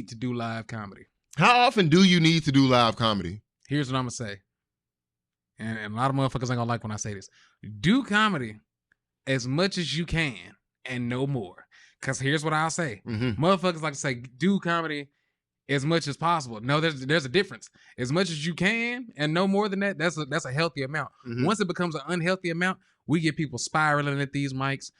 need to do live comedy. How often do you need to do live comedy? Here's what I'm going to say. And a lot of motherfuckers ain't going to like when I say this. Do comedy as much as you can and no more. Because here's what I'll say. Motherfuckers like to say, do comedy as much as possible. No, there's a difference. As much as you can and no more than that, that's a healthy amount. Once it becomes an unhealthy amount, we get people spiraling at these mics.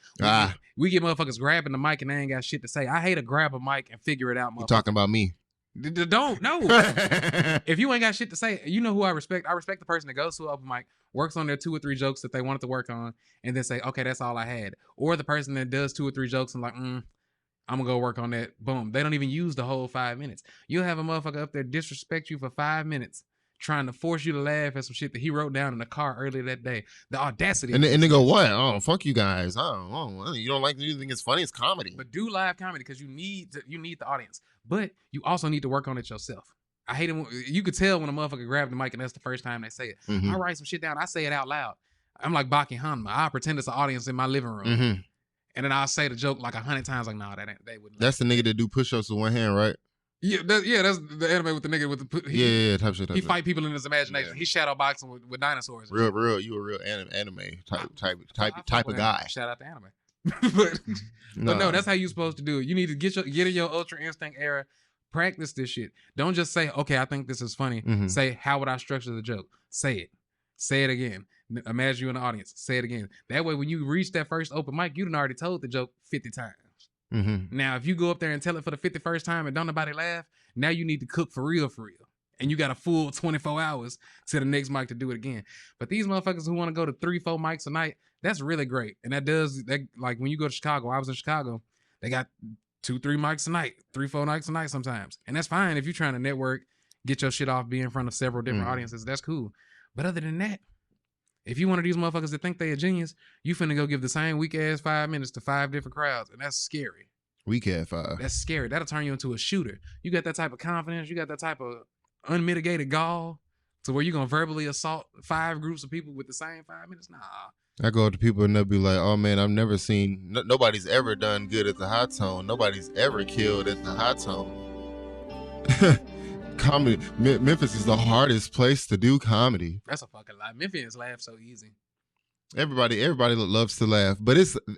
We get motherfuckers grabbing the mic and they ain't got shit to say. I hate to grab a mic and figure it out, motherfucker. You talking about me? Don't, no. If you ain't got shit to say, you know who I respect? I respect the person that goes to an open mic, works on their 2 or 3 jokes that they wanted to work on, and then say, okay, that's all I had. Or the person that does 2 or 3 jokes and like, I'm gonna go work on that. Boom. They don't even use the whole 5 minutes. You'll have a motherfucker up there disrespect you for 5 minutes, trying to force you to laugh at some shit that he wrote down in the car earlier that day. The audacity. And they go, what? Oh, fuck you guys. Oh, you don't like you think it's funny? It's comedy. But do live comedy because you need the audience. But you also need to work on it yourself. I hate it when you could tell when a motherfucker grabs the mic and that's the first time they say it. I write some shit down. I say it out loud. I'm like Baki Hanma. I pretend it's an audience in my living room. And then I'll say the joke like 100 times. Like, no, they wouldn't. That's the nigga that do push-ups with one hand, right? Yeah, that's the anime with the nigga with the yeah, type shit. He fight people in his imagination. Yeah. He's shadow boxing with dinosaurs. Real. You a real anime type of guy. Shout out to anime. but no, that's how you supposed to do it. You need to get in your Ultra Instinct era. Practice this shit. Don't just say, okay, I think this is funny. Say, how would I structure the joke? Say it. Say it again. Imagine you in the audience. Say it again. That way, when you reach that first open mic, you done already told the joke 50 times. Now, if you go up there and tell it for the 51st time and don't nobody laugh, now you need to cook for real. And you got a full 24 hours to the next mic to do it again. But these motherfuckers who want to go to 3-4 mics a night, that's really great. And that like when you go to Chicago, I was in Chicago, they got 2-3 mics a night, 3-4 nights a night sometimes. And that's fine if you're trying to network, get your shit off, be in front of several different audiences. That's cool. But other than that, if you one of these motherfuckers that think they a genius, you finna go give the same weak ass 5 minutes to 5 different crowds, and that's scary. Weak ass 5. That's scary. That'll turn you into a shooter. You got that type of confidence. You got that type of unmitigated gall to where you gonna verbally assault 5 groups of people with the same 5 minutes. Nah. I go up to people and they'll be like, "Oh man, I've never seen. Nobody's ever done good at the high tone. Nobody's ever killed at the high tone." Comedy, Memphis is the hardest place to do comedy. That's a fucking lie. Memphians laugh so easy. Everybody loves to laugh, but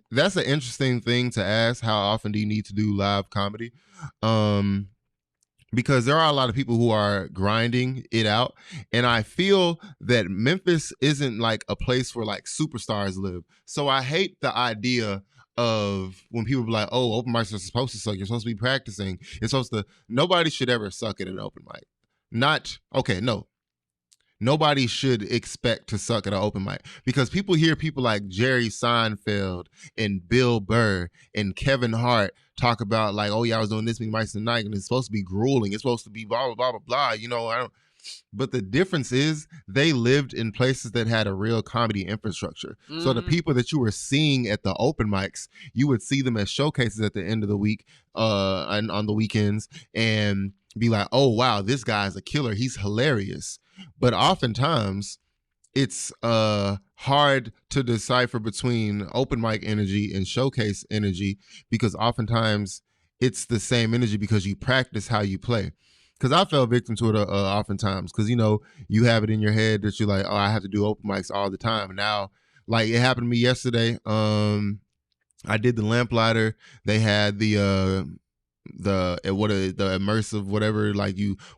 that's an interesting thing to ask. How often do you need to do live comedy? Because there are a lot of people who are grinding it out, and I feel that Memphis isn't like a place where like superstars live. So I hate the idea of when people be like, "Oh, open mics are supposed to suck. You're supposed to be practicing. It's supposed to." Nobody should ever suck at an open mic. Nobody should expect to suck at an open mic because people hear people like Jerry Seinfeld and Bill Burr and Kevin Hart talk about like, "Oh yeah, I was doing this many mics tonight, and it's supposed to be grueling. It's supposed to be blah blah blah blah blah." You know, But the difference is they lived in places that had a real comedy infrastructure. So the people that you were seeing at the open mics, you would see them as showcases at the end of the week and on the weekends and be like, "Oh, wow, this guy's a killer. He's hilarious." But oftentimes it's hard to decipher between open mic energy and showcase energy because oftentimes it's the same energy because you practice how you play. Because I fell victim to it oftentimes because, you know, you have it in your head that you're like, "Oh, I have to do open mics all the time." And now, like it happened to me yesterday. I did the Lamplighter. They had the immersive whatever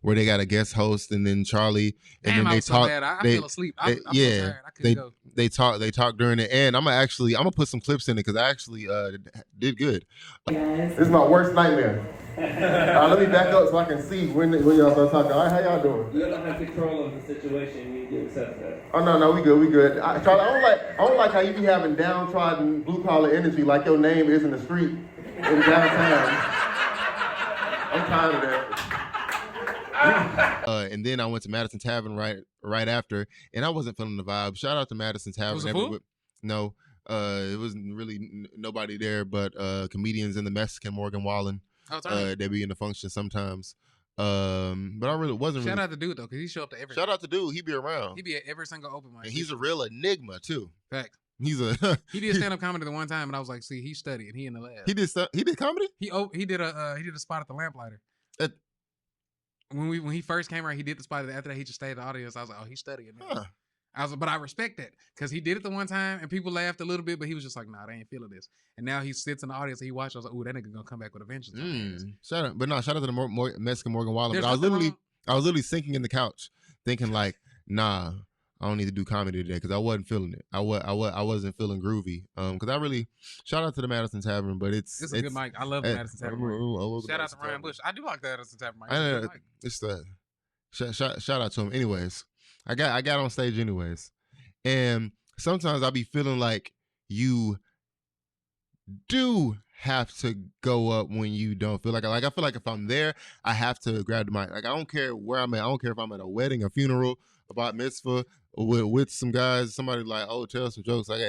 where they got a guest host and then Charlie and then they talk. I fell asleep. I feel tired. I couldn't go. They talk during it, and I'm gonna put some clips in it because I actually did good. This is my worst nightmare. Let me back up so I can see when y'all start talking. All right, how y'all doing? You don't have control of the situation. You get accept that. Oh no, we good. Charlie, I don't like how you be having downtrodden blue collar energy like your name is in the street in downtown. I'm tired of that. And then I went to Madison Tavern right after, and I wasn't feeling the vibe. Shout out to Madison Tavern. Was it full? No, it wasn't really nobody there, but comedians in the Mexican Morgan Wallen. They be in the function sometimes. But I really wasn't. Shout out to Dude though, because he show up to every. Shout out to Dude. He be around. He be at every single open mic. And he's a real enigma too. Fact. He did stand up comedy the one time, and I was like, "See, he studied, and he in the lab." He did comedy. He did a spot at the Lamplighter. When he first came around, he did the spot. After that, he just stayed in the audience. I was like, oh, he's studying. Huh. But I respect that because he did it the one time and people laughed a little bit, but he was just like, nah, they ain't feeling this. And now he sits in the audience and he watches. I was like, ooh, that nigga gonna come back with a vengeance. Shout out to the Mexican Morgan Wallen. But I was literally sinking in the couch, thinking like, nah, I don't need to do comedy today because I wasn't feeling it. I wasn't feeling groovy. Because I really shout out to the Madison Tavern, but it's a good mic. I love the Madison Tavern. Shout out to Ryan Bush. I do like the Madison Tavern mic. It's the shout out to him. Anyways, I got on stage anyways, and sometimes I be feeling like you do have to go up when you don't feel like it. Like I feel like if I'm there, I have to grab the mic. Like I don't care where I'm at. I don't care if I'm at a wedding, a funeral, a bat mitzvah, with some guys. Somebody like, oh, tell some jokes. Like,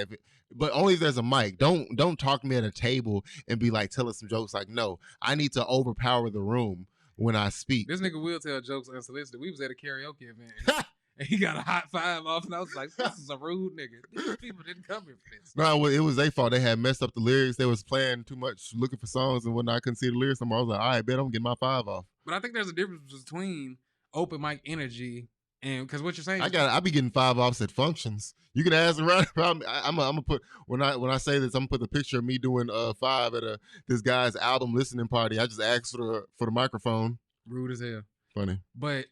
but only if there's a mic. Don't talk to me at a table and be like, tell us some jokes. Like, no, I need to overpower the room when I speak. This nigga will tell jokes unsolicited. We was at a karaoke event. And he got a hot five off, and I was like, this is a rude nigga. These people didn't come here for this. No, it was their fault. They had messed up the lyrics. They was playing too much, looking for songs and whatnot. I couldn't see the lyrics anymore. I was like, all right, bet I'm getting my five off. But I think there's a difference between open mic energy and, because what you're saying, I be getting five offs at functions. You can ask around. I'm gonna put when I say this, I'm gonna put the picture of me doing five at this guy's album listening party. I just asked for the microphone. Rude as hell. Funny, but.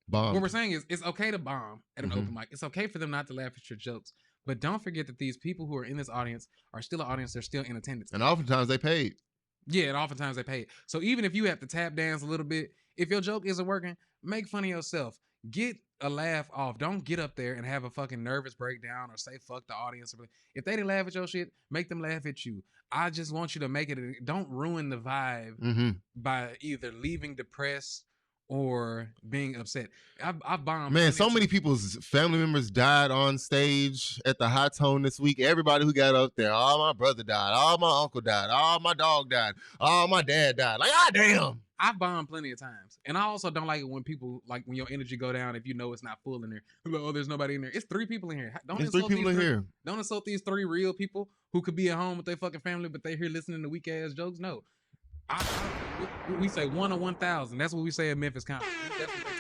Bomb. What we're saying is it's okay to bomb at an open mic. It's okay for them not to laugh at your jokes. But don't forget that these people who are in this audience are still an audience. They're still in attendance. And oftentimes they paid. Yeah, and oftentimes they paid. So even if you have to tap dance a little bit, if your joke isn't working, make fun of yourself. Get a laugh off. Don't get up there and have a fucking nervous breakdown or say fuck the audience. If they didn't laugh at your shit, make them laugh at you. I just want you to make it. Don't ruin the vibe by either leaving depressed or being upset. I bombed. Man, so many people's family members died on stage at the Hot Tone this week. Everybody who got up there, all my brother died, all my uncle died, all my dog died, all my dad died. Like, damn. I've bombed plenty of times. And I also don't like it when people, like when your energy go down if you know it's not full in there. Like, oh, there's nobody in there. It's 3 people in here. Don't insult these 3 real people who could be at home with their fucking family, but they here listening to weak ass jokes. No. We say 1 or 1,000. That's what we say in Memphis County. That's what they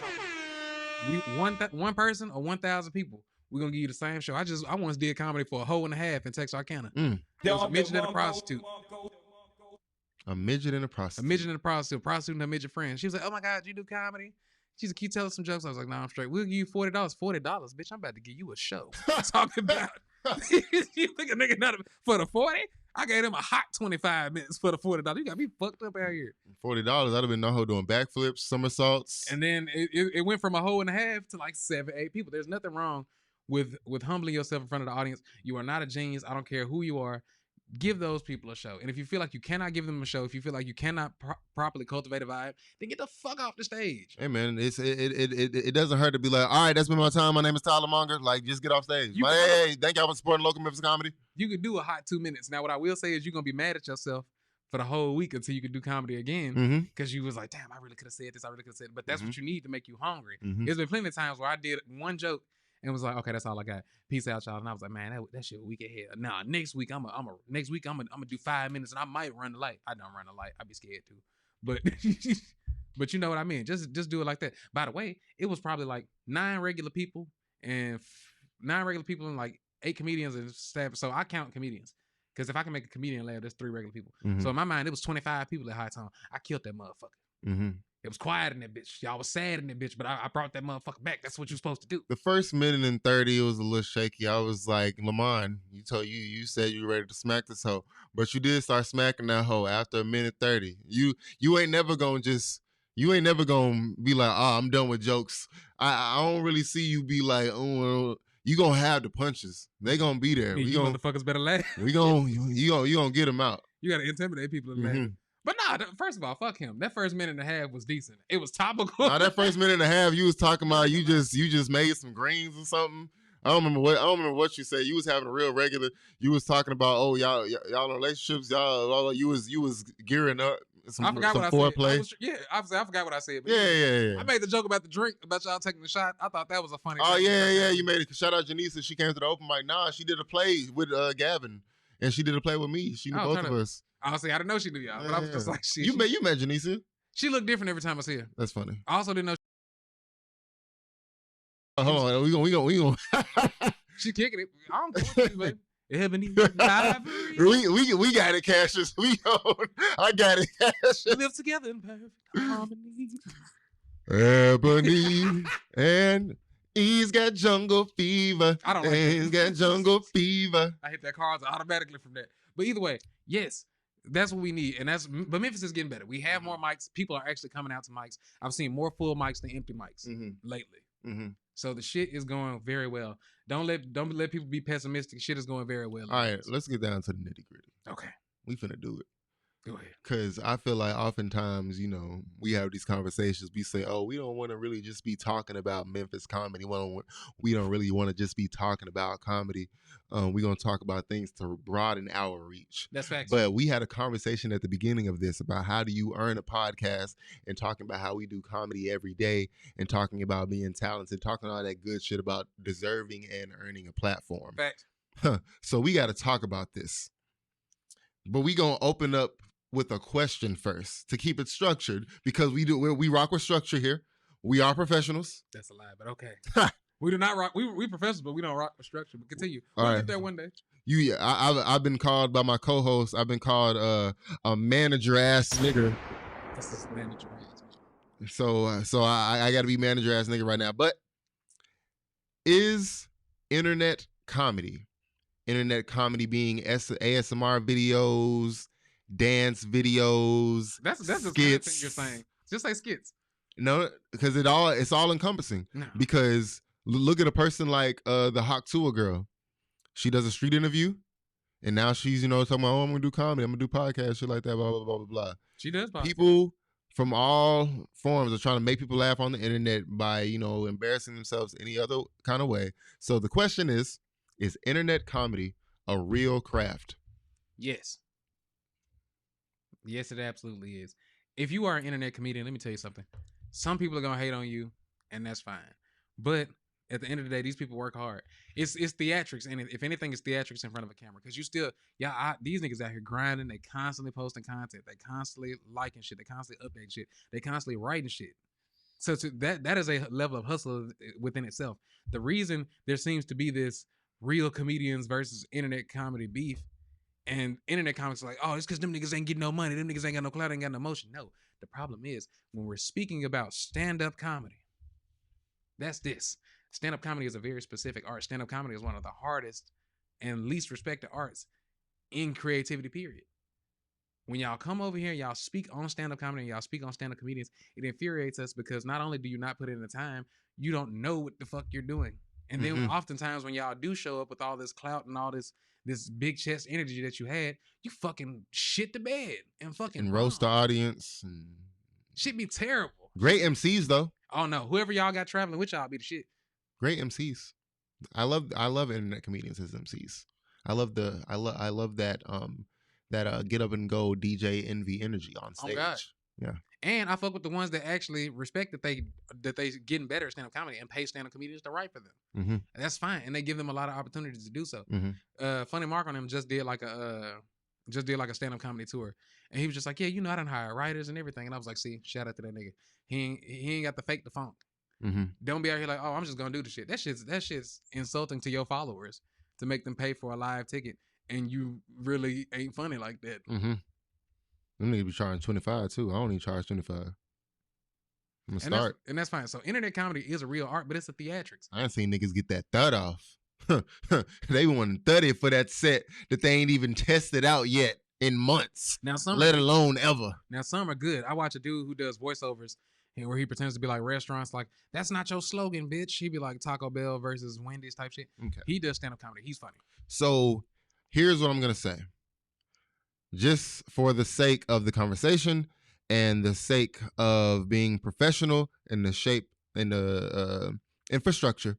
talking about. One person or 1,000 people. We're gonna give you the same show. I once did comedy for a hoe and a half in Texarkana. There was a midget and a prostitute. A midget and a prostitute. A midget and a prostitute. Prostitute and her midget friend. She was like, "Oh my God, you do comedy?" She's like, "Can you tell us some jokes?" I was like, "No, I'm straight. We'll give you $40. $40, bitch. I'm about to give you a show." Talking about you think a nigga not for the 40? I gave him a hot 25 minutes for the $40. You got me fucked up out here. $40, I'd have been no hoe doing backflips, somersaults. And then it went from a hoe and a half to like 7, 8 people. There's nothing wrong with humbling yourself in front of the audience. You are not a genius. I don't care who you are. Give those people a show. And if you feel like you cannot give them a show, if you feel like you cannot properly cultivate a vibe, then get the fuck off the stage. Hey man, it doesn't hurt to be like, all right, that's been my time. My name is Tyler Monger. Like, just get off stage. Hey, thank y'all for supporting local Memphis comedy. You could do a hot 2 minutes. Now, what I will say is you're gonna be mad at yourself for the whole week until you can do comedy again, because you was like, damn, I really could have said this. I really could have said it. But that's what you need to make you hungry. There's been plenty of times where I did one joke and was like, okay, that's all I got. Peace out, y'all. And I was like, man, that shit week ahead. Nah, next week I'm gonna do 5 minutes and I might run the light. I don't run the light. I'd be scared too. But but you know what I mean. Just do it like that. By the way, it was probably like 9 regular people and 9 regular people and like 8 comedians and staff. So I count comedians. Because if I can make a comedian laugh, there's 3 regular people. So in my mind, it was 25 people at High Tone. I killed that motherfucker. It was quiet in that bitch. Y'all was sad in that bitch, but I brought that motherfucker back. That's what you're supposed to do. The first minute and 30, it was a little shaky. I was like, Lamont, you said you were ready to smack this hoe. But you did start smacking that hoe after a minute 30. You ain't never gonna be like, oh, I'm done with jokes. I don't really see you be like, oh, you gonna have the punches. They gonna be there. You motherfuckers better laugh. You gonna get them out. You gotta intimidate people and laugh. But nah, first of all, fuck him. That first minute and a half was decent. It was topical. Nah, that first minute and a half, you was talking about you just made some greens or something. I don't remember what you said. You was having a real regular. You was talking about, oh, y'all in relationships. Y'all you was gearing up. I forgot what I said. I forgot what I said. Yeah. I made the joke about the drink, about y'all taking the shot. I thought that was a funny. Oh yeah. You made it. Shout out Janice. She came to the open mic. Nah, she did a play with Gavin, and she did a play with me. She knew both of us. Honestly, I didn't know she knew y'all, but I was just like, You met Janice? She look different every time I see her. That's funny. I also didn't know. Hold on, we gonna. She kicking it. I don't care what you, baby. Ebony, ivory. We got it, Cassius. I got it, Cassius. We live together in perfect harmony. Ebony and he's got jungle fever. I don't like He's got jungle fever. I hit that card automatically from that. But either way, yes, that's what we need. And but Memphis is getting better. We have more mics. People are actually coming out to mics. I've seen more full mics than empty mics lately. Mm-hmm. So the shit is going very well. Don't let people be pessimistic. Shit is going very well. All right, let's get down to the nitty gritty. Okay. We finna do it. Go ahead. Because I feel like oftentimes, we have these conversations. We say, oh, we don't want to really just be talking about Memphis comedy. We don't really want to just be talking about comedy. We're going to talk about things to broaden our reach. That's facts. But we had a conversation at the beginning of this about how do you earn a podcast, and talking about how we do comedy every day, and talking about being talented, talking all that good shit about deserving and earning a platform. Facts. So we got to talk about this. But we going to open up with a question first to keep it structured, because we rock with structure here. We are professionals. That's a lie, but okay. We do not rock. We professionals, but we don't rock with structure. But continue. We'll get there one day. I've been called by my co-host. I've been called a manager ass nigger. That's this manager ass. So I got to be manager ass nigga right now. But is internet comedy being ASMR videos, dance videos, that's skits? the thing you're saying. Just say skits. No, because it's all encompassing. No. Because look at a person like the Hawk Tua girl. She does a street interview, and now she's talking about, I'm gonna do comedy, I'm gonna do podcasts, shit like that, blah blah blah blah blah. She does podcasts. People from all forms are trying to make people laugh on the internet by embarrassing themselves any other kind of way. So the question is internet comedy a real craft? Yes. Yes, it absolutely is. If you are an internet comedian, let me tell you something. Some people are going to hate on you, and that's fine. But at the end of the day, these people work hard. It's theatrics, and if anything, it's theatrics in front of a camera. Because these niggas out here grinding. They constantly posting content. They constantly liking shit. They constantly updating shit. They constantly writing shit. So that is a level of hustle within itself. The reason there seems to be this real comedians versus internet comedy beef, and internet comics are like, oh, it's because them niggas ain't getting no money. Them niggas ain't got no clout, ain't got no motion. No, the problem is when we're speaking about stand-up comedy, that's this. Stand-up comedy is a very specific art. Stand-up comedy is one of the hardest and least respected arts in creativity, period. When y'all come over here and y'all speak on stand-up comedy and y'all speak on stand-up comedians, it infuriates us because not only do you not put in the time, you don't know what the fuck you're doing. And then oftentimes when y'all do show up with all this clout and all this big chest energy that you had, you fucking shit the bed and fucking roast the audience. And shit be terrible. Great MCs though. Oh no, whoever y'all got traveling with y'all be the shit. Great MCs. I love internet comedians as MCs. I love that get up and go DJ envy energy on stage. Oh God. Yeah. And I fuck with the ones that actually respect that they getting better at stand-up comedy and pay stand-up comedians to write for them. Mm-hmm. And that's fine. And they give them a lot of opportunities to do so. Mm-hmm. Funny Mark on him just did like a stand-up comedy tour. And he was just like, yeah, I done hire writers and everything. And I was like, see, shout out to that nigga. He ain't got the fake the funk. Mm-hmm. Don't be out here like, oh, I'm just gonna do the shit. That shit's insulting to your followers to make them pay for a live ticket, and you really ain't funny like that. Mm-hmm. Them niggas be charging 25 too. I don't even charge 25. I'm gonna start. And that's fine. So internet comedy is a real art, but it's a theatrics. I ain't seen niggas get that thud off. They want 30 for that set that they ain't even tested out yet in months. Now let alone ever. Now some are good. I watch a dude who does voiceovers where he pretends to be like restaurants, like, that's not your slogan, bitch. He be like Taco Bell versus Wendy's type shit. Okay. He does stand-up comedy. He's funny. So here's what I'm gonna say. Just for the sake of the conversation and the sake of being professional in the shape and the infrastructure,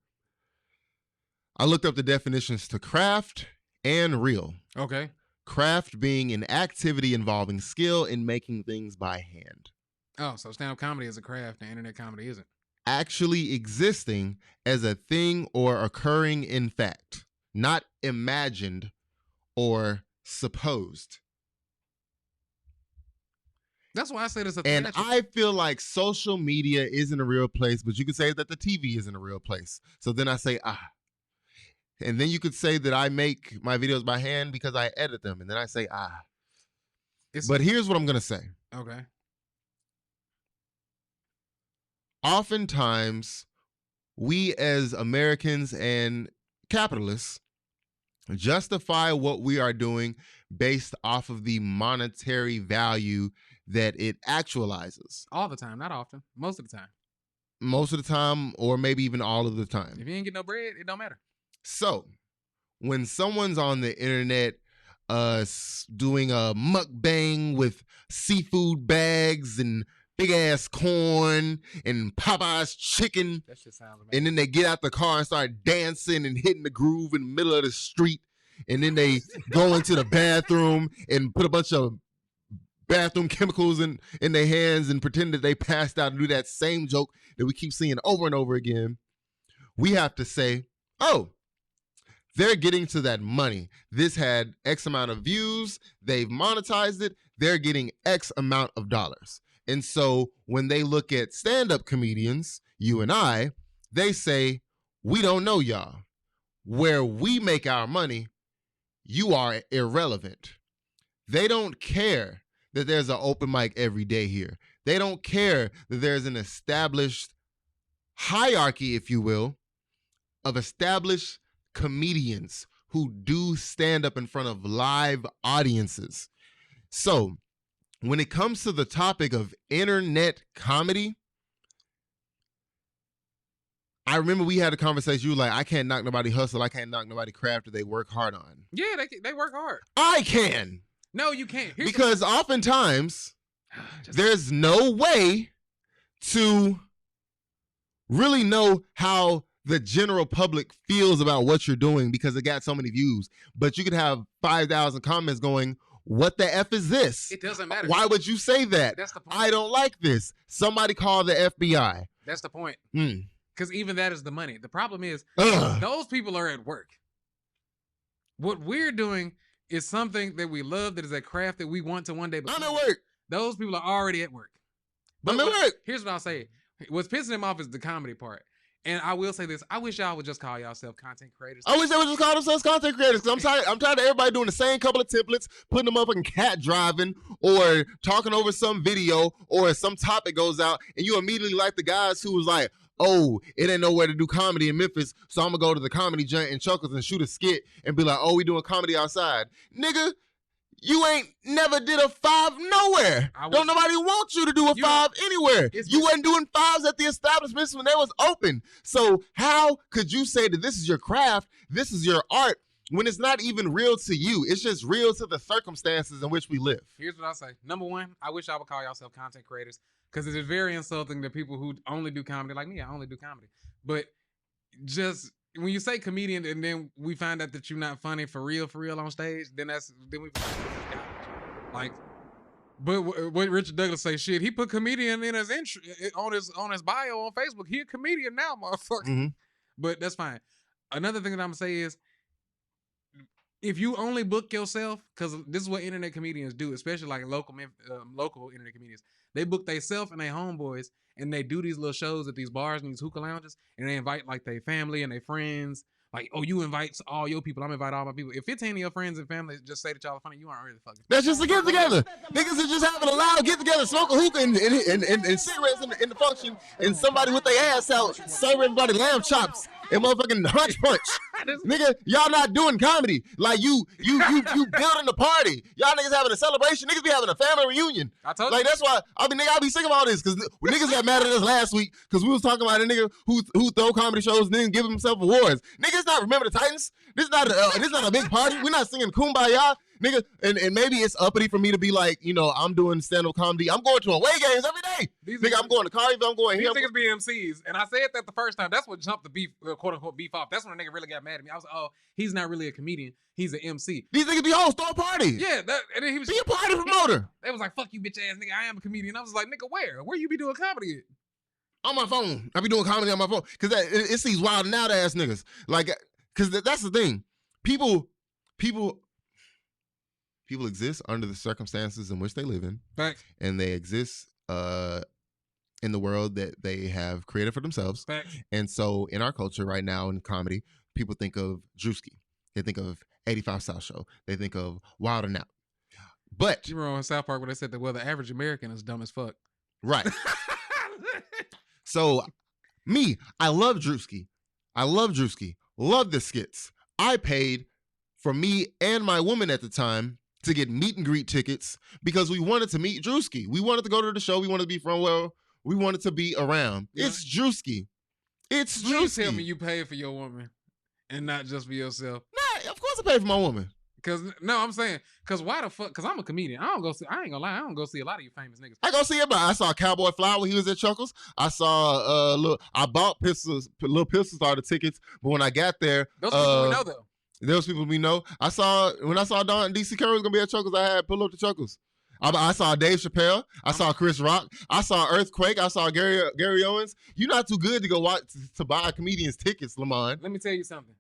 I looked up the definitions to craft and real. Okay. Craft being an activity involving skill in making things by hand. Oh, so stand-up comedy is a craft and internet comedy isn't. Actually existing as a thing or occurring in fact, not imagined or supposed. That's why I said it's a And theatrical. I feel like social media isn't a real place, but you could say that the TV isn't a real place. So then I say, And then you could say that I make my videos by hand because I edit them. And then I say, But here's what I'm going to say. Okay. Oftentimes, we as Americans and capitalists justify what we are doing based off of the monetary value that it actualizes. All the time, not often. Most of the time. Most of the time, or maybe even all of the time. If you ain't get no bread, it don't matter. So, when someone's on the internet doing a mukbang with seafood bags and big ass corn and Popeye's chicken, that shit sounds amazing. And then they get out the car and start dancing and hitting the groove in the middle of the street, and then they go into the bathroom and put a bunch of bathroom chemicals in their hands and pretend that they passed out and do that same joke that we keep seeing over and over again. We have to say, oh, they're getting to that money. This had X amount of views. They've monetized it. They're getting X amount of dollars. And so when they look at stand-up comedians, you and I, they say, we don't know y'all. Where we make our money, you are irrelevant. They don't care that there's an open mic every day here. They don't care that there's an established hierarchy, if you will, of established comedians who do stand up in front of live audiences. So when it comes to the topic of internet comedy, I remember we had a conversation. You were like, I can't knock nobody hustle. I can't knock nobody craft that they work hard on. Yeah, they work hard. I can. No, you can't. Because oftentimes there's no way to really know how the general public feels about what you're doing because it got so many views. But you could have 5,000 comments going, what the F is this? It doesn't matter. Why would you say that? That's the point. I don't like this. Somebody call the FBI. That's the point. Because even that is the money. The problem is those people are at work. What we're doing is something that we love, that is a craft that we want to one day become. I'm at work. Those people are already at work. I'm at work. Here's what I'll say. What's pissing them off is the comedy part. And I will say this. I wish y'all would just call yourself content creators. I wish they would just call themselves content creators because I'm tired of everybody doing the same couple of templates, putting them up in cat driving or talking over some video or some topic goes out and you immediately like the guys who was like, oh, it ain't nowhere to do comedy in Memphis, so I'm going to go to the comedy joint in Chuckles and shoot a skit and be like, oh, we doing comedy outside. Nigga, you ain't never did a 5 nowhere. Don't nobody want you to do a 5 anywhere. You wasn't doing 5s at the establishments when they was open. So how could you say that this is your craft, this is your art, when it's not even real to you? It's just real to the circumstances in which we live. Here's what I say. Number one, I wish I would call yourself content creators because it is very insulting to people who only do comedy. Like me, I only do comedy. But just when you say comedian and then we find out that you're not funny for real on stage, then we like. But what Richard Douglas say, shit, he put comedian in his intro on his bio on Facebook. He a comedian now, motherfucker. Mm-hmm. But that's fine. Another thing that I'm gonna say is, if you only book yourself, because this is what internet comedians do, especially like local internet comedians, they book themselves and their homeboys, and they do these little shows at these bars and these hookah lounges, and they invite like their family and their friends. Like, oh, you invite all your people, I'm invite all my people. If 15 of your friends and family just say that y'all are funny, you aren't really fucking. That's just a get together. Niggas are just having a loud get together, smoke a hookah and cigarettes in the function, and somebody with their ass out serve everybody lamb chops and motherfucking hunch punch. Nigga, y'all not doing comedy. Like you building the party. Y'all niggas having a celebration. Niggas be having a family reunion. I told you. Like that's why I be sick of all this because niggas got mad at us last week because we was talking about a nigga who throw comedy shows and then give himself awards. Niggas not Remember the Titans. This is not a big party. We're not singing Kumbaya. Nigga, and maybe it's uppity for me to be like, I'm doing stand-up comedy. I'm going to away games every day. Nigga, I'm going to Carnival. I'm going here. These niggas be MCs. And I said that the first time. That's what jumped the beef, quote-unquote, beef off. That's when a nigga really got mad at me. I was like, oh, he's not really a comedian. He's an MC. These niggas be host all party. Yeah. And then he was be a party promoter. They was like, fuck you, bitch-ass nigga. I am a comedian. I was like, nigga, where you be doing comedy at? On my phone. I be doing comedy on my phone. Because it's these wild and out-ass niggas. Like, because that's the thing. People People exist under the circumstances in which they live in. Facts. And they exist in the world that they have created for themselves. Facts. And so in our culture right now in comedy, people think of Drewski. They think of 85 South Show. They think of Wild 'N Out. But you remember on South Park where they said that, well, the average American is dumb as fuck. Right. So I love Drewski. Love the skits. I paid for me and my woman at the time to get meet and greet tickets because we wanted to meet Drewski. We wanted to go to the show. We wanted to be from where we wanted to be around. Yeah. It's Drewski. It's Drewski. Please tell me you paid for your woman and not just for yourself. Nah, of course I paid for my woman. I'm saying, why the fuck? Because I'm a comedian. I ain't gonna lie, I don't go see a lot of you famous niggas. I go see it, but I saw Cowboy Fly when he was at Chuckles. I saw I bought little pistol starter tickets, but when I got there, those people we know though. Those people we know. When I saw Don DC Curry was gonna be at Chuckles, I had pull up to Chuckles. I saw Dave Chappelle. I saw Chris Rock. I saw Earthquake. I saw Gary Owens. You're not too good to go watch to buy comedians tickets, Lamont. Let me tell you something.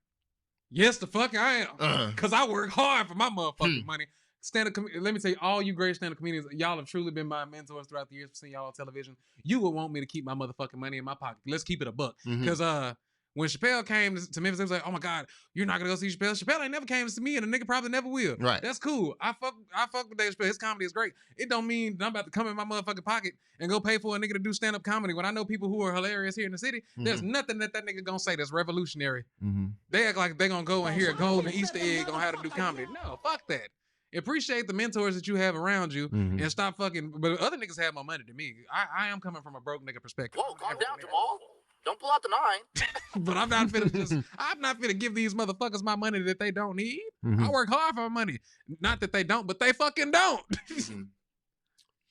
Yes, the fuck I am. Because I work hard for my motherfucking money. Let me tell you, all you great stand-up comedians, y'all have truly been my mentors throughout the years for seeing y'all on television. You would want me to keep my motherfucking money in my pocket. Let's keep it a buck. Because when Chappelle came to Memphis, it was like, oh my God, you're not gonna go see Chappelle. Chappelle ain't never came to see me, and the nigga probably never will. Right. That's cool. I fuck with Dave Chappelle. His comedy is great. It don't mean that I'm about to come in my motherfucking pocket and go pay for a nigga to do stand-up comedy. When I know people who are hilarious here in the city, there's nothing that nigga gonna say that's revolutionary. They act like they gonna go and hear a golden Easter egg on how to do comedy. No, fuck that. Appreciate the mentors that you have around you and stop fucking. But other niggas have more money than me. I am coming from a broke nigga perspective. Whoa, calm down, Jamal. Don't pull out the 9. But I'm not finna give these motherfuckers my money that they don't need. I work hard for my money. Not that they don't, but they fucking don't.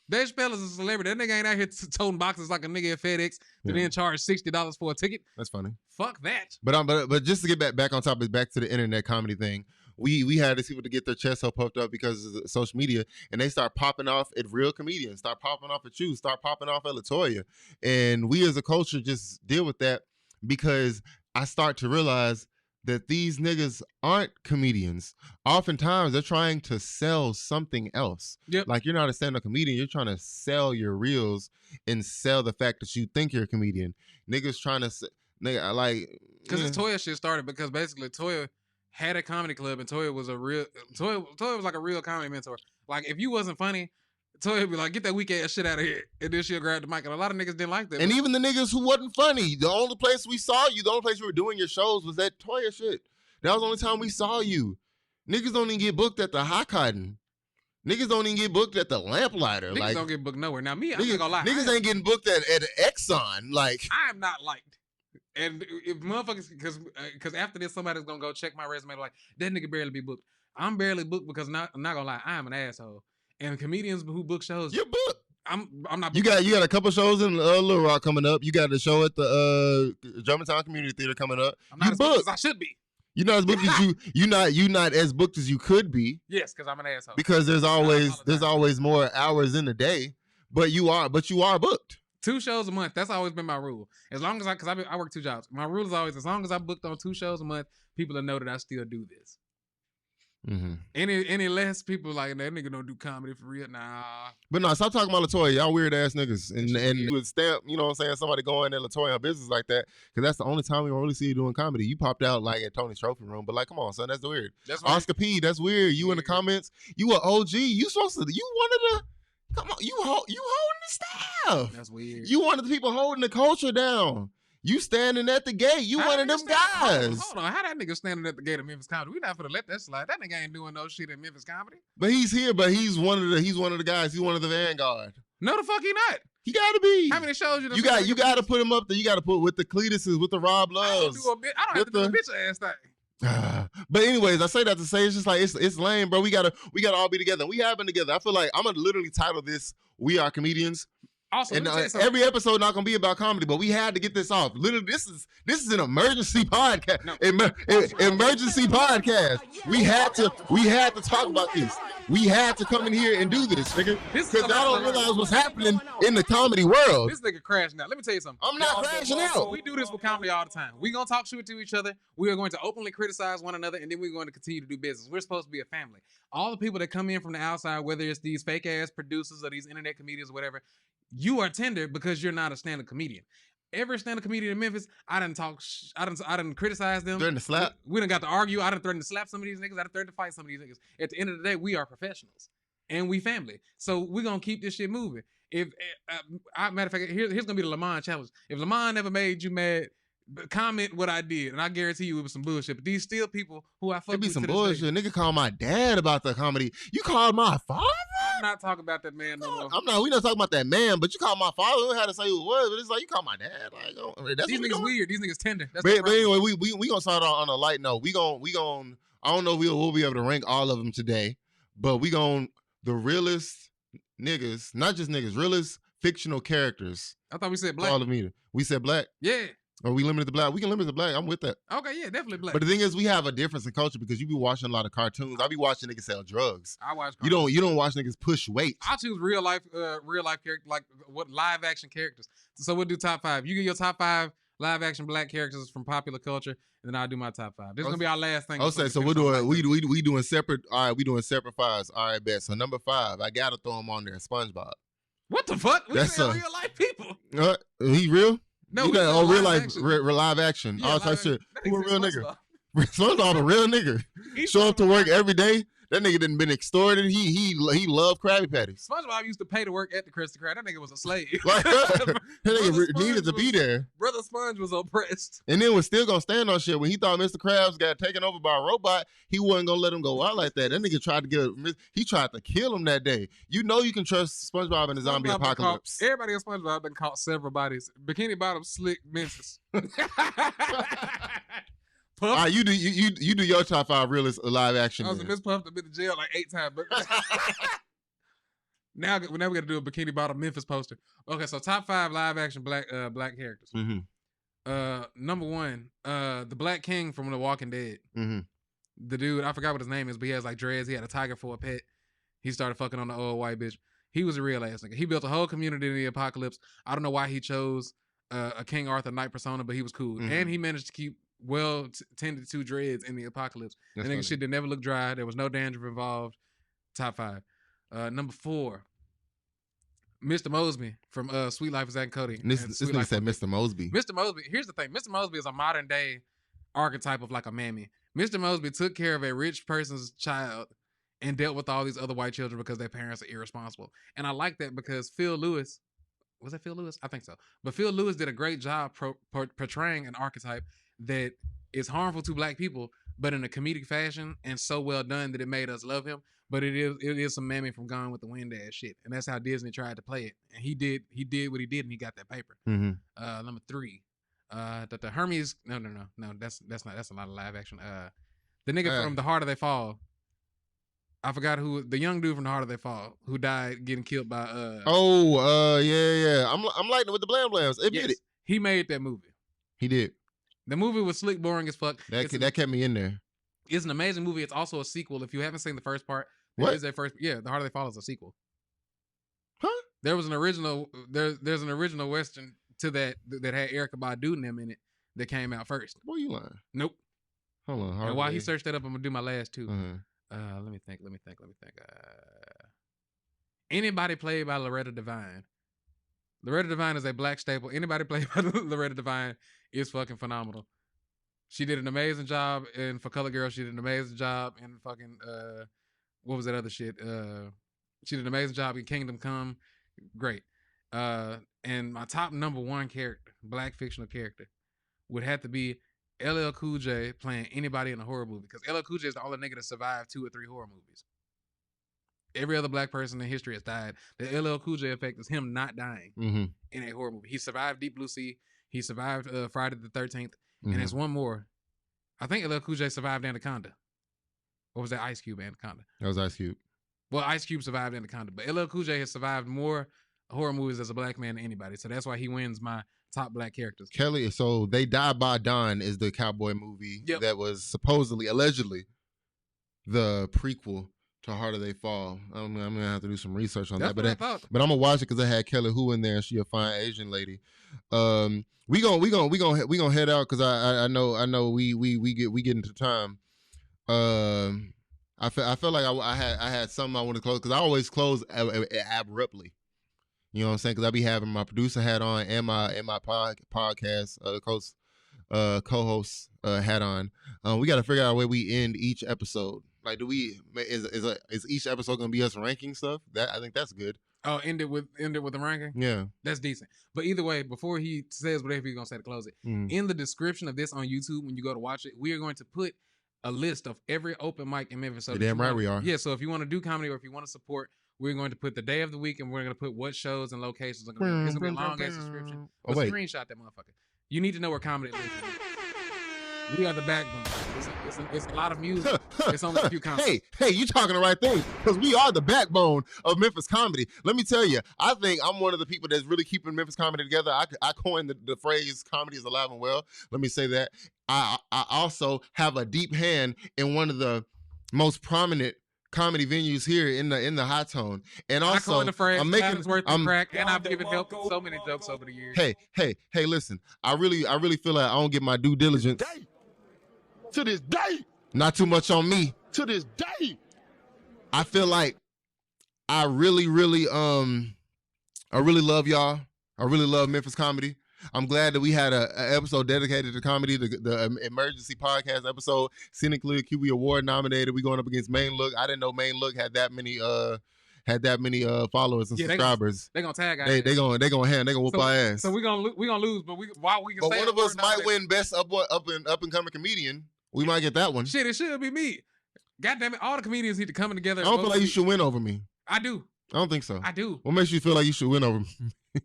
Dave Chappelle is a celebrity. That nigga ain't out here toting boxes like a nigga at FedEx to then charge $60 for a ticket. That's funny. Fuck that. But just to get back on topic, back to the internet comedy thing. We had these people to get their chest so puffed up because of social media, and they start popping off at real comedians, start popping off at you, start popping off at LaToya. And we as a culture just deal with that because I start to realize that these niggas aren't comedians. Oftentimes, they're trying to sell something else. Yep. Like, you're not a stand-up comedian. You're trying to sell your reels and sell the fact that you think you're a comedian. Niggas trying to... Because the Toya shit started because basically Toya had a comedy club and Toya was like a real comedy mentor. Like, if you wasn't funny, Toya would be like, get that weak ass shit out of here. And then she'll grab the mic. And a lot of niggas didn't like that. And even the niggas who wasn't funny, the only place we saw you, the only place you were doing your shows was that Toya shit. That was the only time we saw you. Niggas don't even get booked at the Hot Cotton. Niggas don't even get booked at the Lamplighter. Niggas don't get booked nowhere. Now me, I'm not gonna lie. Niggas ain't getting booked at Exxon. Like, I am not liked. And if motherfuckers, because after this, somebody's gonna go check my resume like, that nigga barely be booked. I'm barely booked because I'm not gonna lie, I am an asshole. And comedians who book shows, you're booked. I'm not. You got a couple shows in Little Rock coming up. You got a show at the Germantown Community Theater coming up. I'm not as booked as I should be. You're not as booked as you. You're not as booked as you could be. Yes, because I'm an asshole. Because there's always more hours in the day, but you are booked. 2 shows a month. That's always been my rule. As long as I work 2 jobs. My rule is always, as long as I booked on 2 shows a month, people will know that I still do this. Any less people like, that nigga don't do comedy for real. Nah. But no, stop talking about LaToya. Y'all weird ass niggas. And you would stamp, you know what I'm saying, somebody going at LaToya on business like that, because that's the only time we don't really see you doing comedy. You popped out like at Tony's Trophy Room, but like, come on, son, that's weird. That's Oscar P, that's weird. You in the comments, you an OG. You one of the, come on, you holding the staff. That's weird. You one of the people holding the culture down. You standing at the gate. You one of them guys. Hold on. How that nigga standing at the gate of Memphis Comedy? We not finna let that slide. That nigga ain't doing no shit in Memphis Comedy. But he's here. But he's one of the guys. He's one of the vanguard. No, the fuck he not. He gotta be. How many shows you got to put him up there. You got to put with the Cletuses, with the Rob Loves. I don't have to do a bitch ass thing. But anyways, I say that to say it's just like it's lame, bro. We gotta all be together. We have been together. I feel like I'm gonna literally title this "We Are Comedians." Also, and every episode not gonna be about comedy, but we had to get this off. Literally, this is an emergency podcast. No. Emergency podcast. We had to talk about this. We had to come in here and do this, nigga. Because I don't realize what's happening in the comedy world. This nigga crashing out. Let me tell you something. I'm not crashing out. We do this with comedy all the time. We're going to talk shit to each other. We are going to openly criticize one another, and then we're going to continue to do business. We're supposed to be a family. All the people that come in from the outside, whether it's these fake-ass producers or these internet comedians or whatever, you are tender because you're not a stand-up comedian. Every stand-up comedian in Memphis, I done criticize them. Threaten to slap. We done got to argue. I done threatened to slap some of these niggas. I done threatened to fight some of these niggas. At the end of the day, we are professionals and we family. So we're gonna keep this shit moving. If matter of fact, here's gonna be the Lamont challenge. If Lamont never made you mad, comment what I did, and I guarantee you it was some bullshit. But these still people who I fuck with. It be some bullshit. Nigga called my dad about the comedy. You called my father? I'm not talking about that man no more. We not talking about that man, but you called my father. We had to say who it was, but it's like you called my dad. Like, that's these niggas weird. These niggas tender. But anyway, we gonna start on a light note. We gonna. I don't know if we'll be able to rank all of them today, but we gonna the realest niggas, not just niggas, realest fictional characters. I thought we said black. All of me. We said black. Yeah. Are we limited to black? We can limit to black. I'm with that. Okay, yeah, definitely black. But the thing is, we have a difference in culture because you be watching a lot of cartoons. I be watching niggas sell drugs. I watch cartoons. You don't watch niggas push weight. I choose real life characters, like what live action characters. So we'll do top 5. You get your top 5 live action black characters from popular culture, and then I'll do my top 5. This is gonna be our last thing. Okay, so we're doing we doing separate. All right, we doing separate 5s. All right, bet. So number 5, I gotta throw him on there. SpongeBob. What the fuck? That's real life people. He real? No, real life, live action, yeah, all type shit. Who a real SpongeBob. nigga? SpongeBob a real nigga. Show up to work every day. That nigga didn't been extorted. He loved Krabby Patties. SpongeBob used to pay to work at the Krusty Krab. That nigga was a slave. Like, that nigga needed to be there. Brother Sponge was oppressed. And then was still gonna stand on shit. When he thought Mr. Krabs got taken over by a robot, he wasn't gonna let him go out like that. That nigga tried to kill him that day. You know you can trust SpongeBob in the zombie apocalypse. Everybody on SpongeBob been caught several bodies. Bikini Bottom slick Memphis. All right, you do your top 5 realest live action. I was Miss Puff. I've been to jail like 8 times. But now we got to do a Bikini Bottom Memphis poster. Okay, so top 5 live action black characters. Mm-hmm. Number 1, the Black King from The Walking Dead. Mm-hmm. The dude, I forgot what his name is, but he has like dreads. He had a tiger for a pet. He started fucking on the old white bitch. He was a real ass nigga. He built a whole community in the apocalypse. I don't know why he chose a King Arthur Knight persona, but he was cool, and he managed to keep tended to dreads in the apocalypse. That nigga shit did never look dry. There was no dandruff involved. Top 5. Number 4, Mr. Mosby from Sweet Life of Zack and Cody. This nigga said Mr. Mosby. Mr. Mosby. Here's the thing. Mr. Mosby is a modern day archetype of like a mammy. Mr. Mosby took care of a rich person's child and dealt with all these other white children because their parents are irresponsible. And I like that because Phil Lewis, was that Phil Lewis? I think so. But Phil Lewis did a great job portraying an archetype that is harmful to black people, but in a comedic fashion and so well done that it made us love him. But it is some mammy from Gone with the Wind ass shit, and that's how Disney tried to play it. And he did what he did, and he got that paper. Mm-hmm. Number 3, the Hermes. No, that's a lot of live action. The nigga from The Harder They Fall. I forgot who the young dude from The Harder They Fall who died getting killed by. Yeah. I'm liking it with the blam blams. Admit it. He made that movie. He did. The movie was slick, boring as fuck. That kept me in there. It's an amazing movie. It's also a sequel. If you haven't seen the first part, what? The Harder They Fall is a sequel. Huh? There was an original. There's an original Western to that had Erykah Badu and them in it that came out first. Boy, you lying? Nope. Hold on. And while he searched that up, I'm gonna do my last 2. Uh-huh. Let me think. Anybody played by Loretta Devine? Loretta Devine is a black staple. Anybody played by Loretta Devine is fucking phenomenal. She did an amazing job in For Color Girl. She did an amazing job in fucking what was that other shit? She did an amazing job in Kingdom Come. Great. And my top number 1 character, black fictional character, would have to be LL Cool J playing anybody in a horror movie, because LL Cool J is the only nigga that survived 2 or 3 horror movies. Every other black person in history has died. The LL Cool J effect is him not dying in a horror movie. He survived Deep Blue Sea. He survived Friday the 13th. And there's one more. I think LL Cool J survived Anaconda. Or was that Ice Cube Anaconda? That was Ice Cube. Well, Ice Cube survived Anaconda. But LL Cool J has survived more horror movies as a black man than anybody. So that's why he wins my top black characters. Kelly, so They Die by Dawn is the cowboy movie that was supposedly, allegedly, the prequel To Harder They Fall. I'm gonna have to do some research on That's that. what I thought. But I'm gonna watch it because I had Kelly Hu in there, and she a fine Asian lady. We gonna head out because I know we get into time. I feel like I had something I want to close because I always close abruptly. You know what I'm saying? Because I be having my producer hat on and my podcast co-host hat on. We got to figure out a way we end each episode. Like, is each episode gonna be us ranking stuff? I think that's good. Oh, end it with the ranking. Yeah, that's decent. But either way, before he says whatever he's gonna say to close it, in the description of this on YouTube, when you go to watch it, we are going to put a list of every open mic in Memphis. So you're damn right we are. Yeah. So if you want to do comedy or if you want to support, we're going to put the day of the week and we're going to put what shows and locations are going to be. It's going to be a long ass description. But screenshot that motherfucker. You need to know where comedy lives. We are the backbone. It's a lot of music. It's only a few concerts. Hey, you talking the right thing because we are the backbone of Memphis comedy. Let me tell you, I think I'm one of the people that's really keeping Memphis comedy together. I coined the phrase "comedy is alive and well." Let me say that. I also have a deep hand in one of the most prominent comedy venues here in the High Tone, and also I coined the phrase, I'm making crack, and I've given help to so many jokes over the years. Hey, listen, I really feel like I don't get my due diligence. To this day. Not too much on me. To this day. I feel like I really love y'all. I really love Memphis comedy. I'm glad that we had an episode dedicated to comedy, the emergency podcast episode, Cynically Acute. We award nominated. We going up against Main Look. I didn't know Main Look had that many followers and subscribers. They gonna tag. They gonna whoop our ass. So we gonna lose, but while we can. But one of us might win best up and coming comedian. We might get that one. Shit, it should be me. God damn it, all the comedians need to come together. I don't feel like you should win over me. I do. I don't think so. I do. What makes you feel like you should win over me?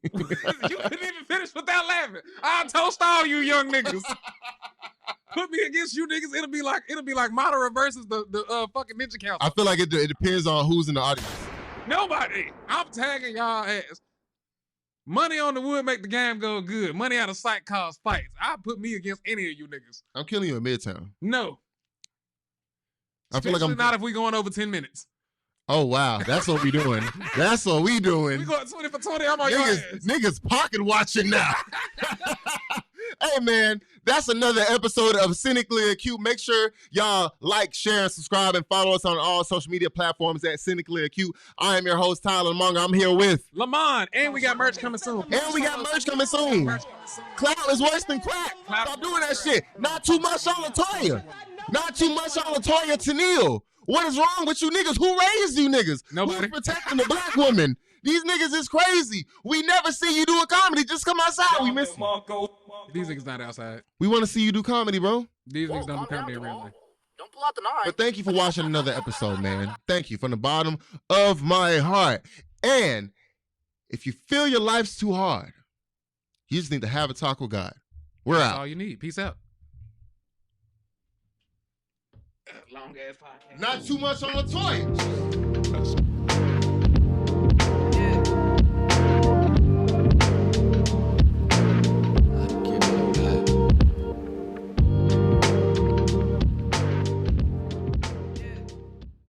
You couldn't even finish without laughing. I'll toast all you young niggas. Put me against you niggas. It'll be like Madara versus the fucking Ninja Council. I feel like it depends on who's in the audience. Nobody. I'm tagging y'all ass. Money on the wood make the game go good. Money out of sight cause fights. I'll put me against any of you niggas. I'm killing you in Midtown. No. I feel like I'm not if we going over 10 minutes. Oh wow, that's what we doing. That's what we doing. We going 20 for 20. I'm on your ass. Niggas pocket watching now. Hey man, that's another episode of Cynically Acute. Make sure y'all like, share, and subscribe, and follow us on all social media platforms at Cynically Acute. I am your host, Tyler Munger. I'm here with Lamont, and we got merch coming soon. Clout is worse than crack. Stop doing that shit. Not too much on Latoya. Not too much on Latoya Tennille. What is wrong with you niggas? Who raised you niggas? Nobody. Who's protecting the black woman? These niggas is crazy. We never see you do a comedy. Just come outside. We miss you. These niggas not outside. We want to see you do comedy, bro. These niggas don't do comedy around me. Don't pull out the 9. But thank you for watching another episode, man. Thank you from the bottom of my heart. And if you feel your life's too hard, you just need to have a talk with God. We're That's out. all you need. Peace out. Long ass podcast. Not too much on Latoya.